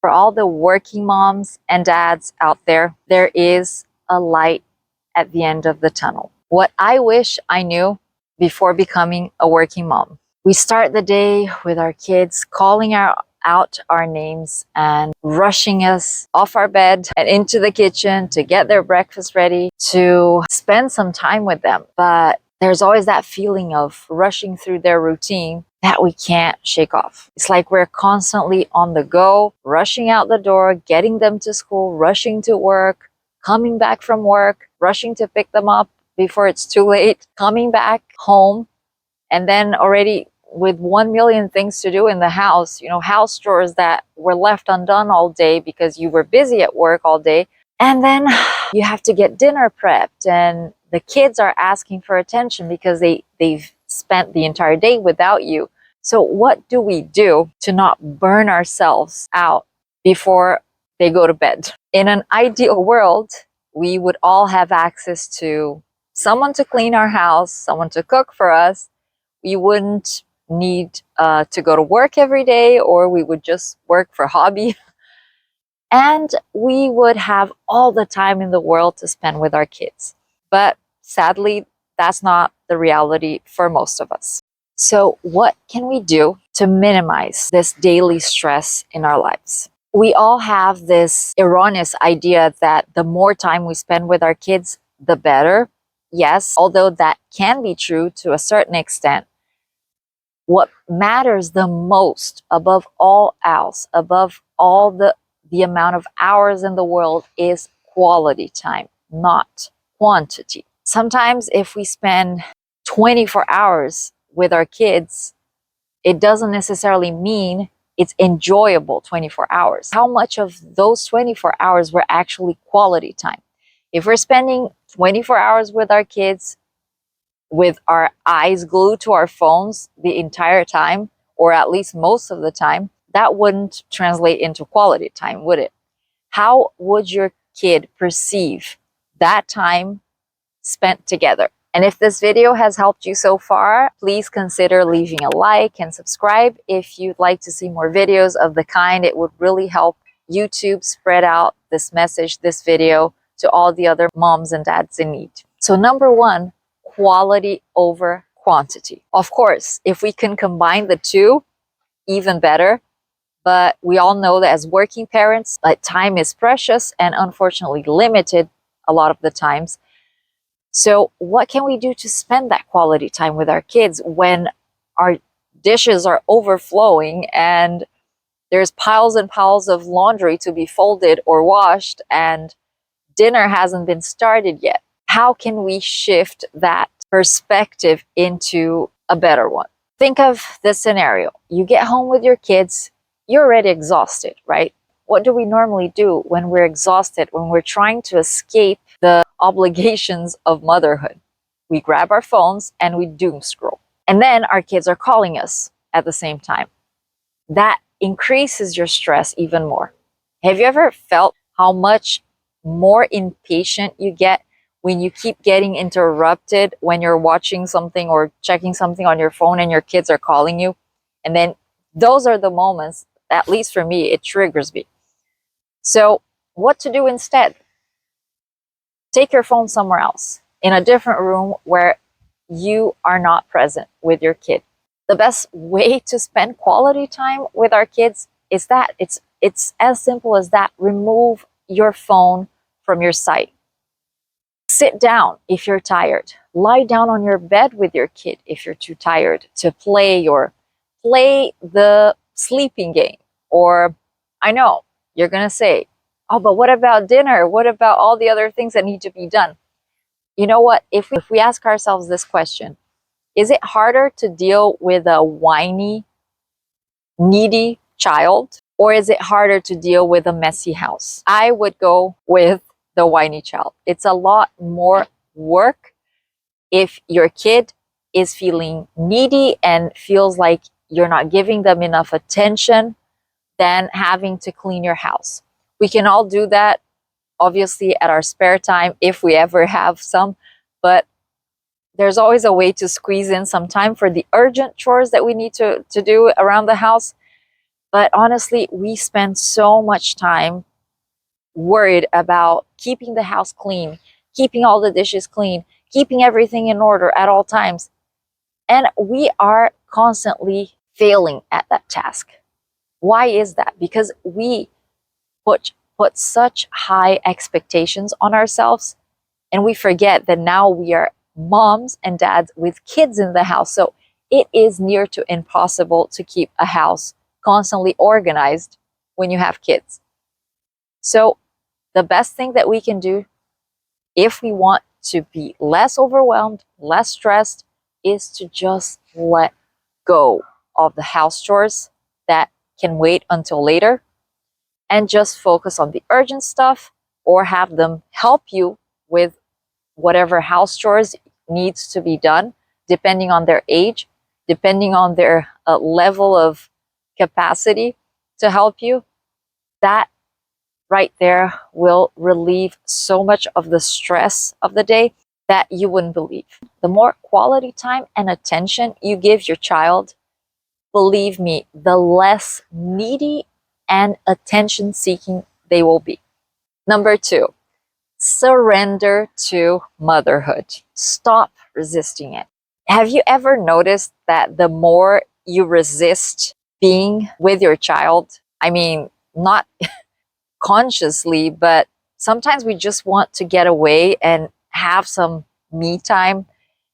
For all the working moms and dads out there, there is a light at the end of the tunnel. What I wish I knew before becoming a working mom. We start the day with our kids calling out our names and rushing us off our bed and into the kitchen to get their breakfast ready, to spend some time with them. But there's always that feeling of rushing through their routine that we can't shake off. It's like we're constantly on the go, rushing out the door, getting them to school, rushing to work, coming back from work, rushing to pick them up before it's too late, coming back home, and then already with 1 million things to do in the house, house chores that were left undone all day because you were busy at work all day. And then you have to get dinner prepped, and the kids are asking for attention because they've spent the entire day without you. So what do we do to not burn ourselves out before they go to bed? In an ideal world, we would all have access to someone to clean our house, someone to cook for us. We wouldn't need to go to work every day, or we would just work for hobby. And we would have all the time in the world to spend with our kids. But sadly, that's not the reality for most of us. So what can we do to minimize this daily stress in our lives? We all have this erroneous idea that the more time we spend with our kids, the better. Yes, although that can be true to a certain extent. What matters the most above all else, above all the amount of hours in the world, is quality time, not quantity. Sometimes if we spend 24 hours with our kids, it doesn't necessarily mean it's enjoyable 24 hours. How much of those 24 hours were actually quality time? If we're spending 24 hours with our kids with our eyes glued to our phones the entire time, or at least most of the time, that wouldn't translate into quality time, would it? How would your kid perceive that time spent together? And if this video has helped you so far, please consider leaving a like and subscribe if you'd like to see more videos of the kind. It would really help YouTube spread out this message, this video, to all the other moms and dads in need. So number one, quality over quantity. Of course, if we can combine the two, even better. But we all know that as working parents, time is precious and unfortunately limited a lot of the times. So what can we do to spend that quality time with our kids when our dishes are overflowing and there's piles and piles of laundry to be folded or washed and dinner hasn't been started yet? How can we shift that perspective into a better one? Think of this scenario. You get home with your kids, you're already exhausted, right? What do we normally do when we're exhausted, when we're trying to escape the obligations of motherhood? We grab our phones and we doom scroll. And then our kids are calling us at the same time. That increases your stress even more. Have you ever felt how much more impatient you get when you keep getting interrupted when you're watching something or checking something on your phone and your kids are calling you? And then those are the moments, at least for me, it triggers me. So what to do instead? Take your phone somewhere else, in a different room where you are not present with your kid. The best way to spend quality time with our kids is that it's as simple as that. Remove your phone from your sight. Sit down if you're tired. Lie down on your bed with your kid if you're too tired to play the sleeping game. Or I know you're going to say, oh, but what about dinner? What about all the other things that need to be done? You know what? If we ask ourselves this question, is it harder to deal with a whiny, needy child, or is it harder to deal with a messy house? I would go with the whiny child. It's a lot more work if your kid is feeling needy and feels like you're not giving them enough attention than having to clean your house. We can all do that, obviously, at our spare time, if we ever have some, but there's always a way to squeeze in some time for the urgent chores that we need to do around the house. But honestly, we spend so much time worried about keeping the house clean, keeping all the dishes clean, keeping everything in order at all times. And we are constantly failing at that task. Why is that? Because we put such high expectations on ourselves, and we forget that now we are moms and dads with kids in the house. So it is near to impossible to keep a house constantly organized when you have kids. So the best thing that we can do if we want to be less overwhelmed, less stressed, is to just let go of the house chores that can wait until later and just focus on the urgent stuff, or have them help you with whatever house chores needs to be done, depending on their age, depending on their level of capacity to help you. That right there will relieve so much of the stress of the day that you wouldn't believe. The more quality time and attention you give your child, believe me, the less needy and attention seeking they will be. Number 2, surrender to motherhood. Stop resisting it. Have you ever noticed that the more you resist being with your child, I mean, not consciously, but sometimes we just want to get away and have some me time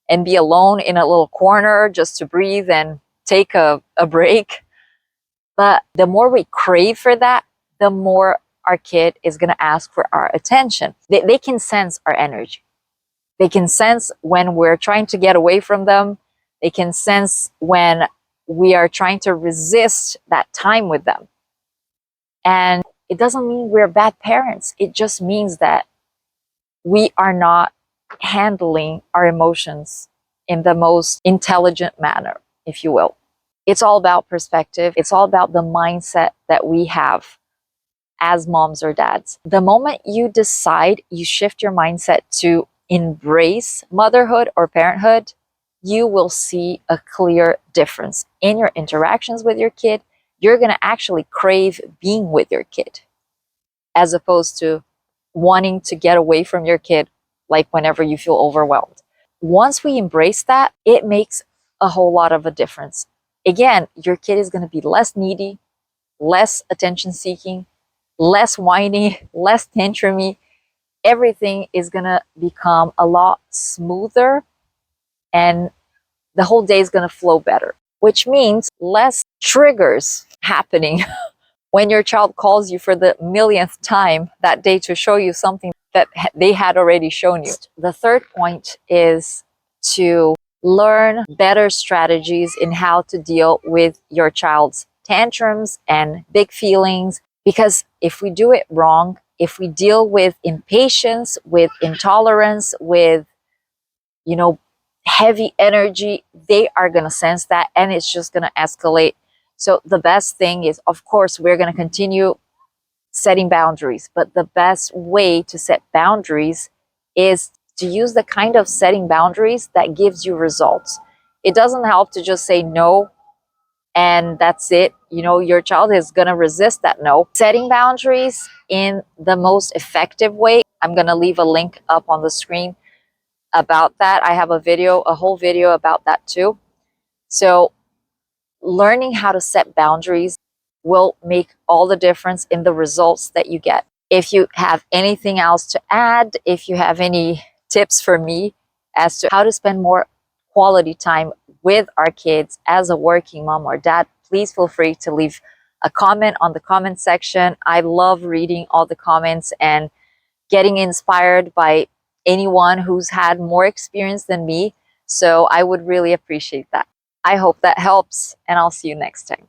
and be alone in a little corner just to breathe and take a break. But the more we crave for that, the more our kid is going to ask for our attention. They can sense our energy. They can sense when we're trying to get away from them. They can sense when we are trying to resist that time with them. And it doesn't mean we're bad parents. It just means that we are not handling our emotions in the most intelligent manner, if you will. It's all about perspective. It's all about the mindset that we have as moms or dads. The moment you decide, you shift your mindset to embrace motherhood or parenthood, you will see a clear difference in your interactions with your kid. You're going to actually crave being with your kid, as opposed to wanting to get away from your kid, like whenever you feel overwhelmed. Once we embrace that, it makes a whole lot of a difference. Again, your kid is going to be less needy, less attention seeking, less whiny, less tantrumy. Everything is going to become a lot smoother, and the whole day is going to flow better, which means less triggers happening when your child calls you for the millionth time that day to show you something that they had already shown you. The third point is to learn better strategies in how to deal with your child's tantrums and big feelings. Because if we do it wrong, if we deal with impatience, with intolerance, with, you know, heavy energy, they are going to sense that and it's just going to escalate. So the best thing is, of course, we're going to continue setting boundaries, but the best way to set boundaries is to use the kind of setting boundaries that gives you results. It doesn't help to just say no and that's it. You know, your child is going to resist that no. Setting boundaries in the most effective way, I'm going to leave a link up on the screen about that. I have a whole video about that too. So learning how to set boundaries will make all the difference in the results that you get. If you have anything else to add, if you have any tips for me as to how to spend more quality time with our kids as a working mom or dad, please feel free to leave a comment on the comment section. I love reading all the comments and getting inspired by anyone who's had more experience than me. So I would really appreciate that. I hope that helps, and I'll see you next time.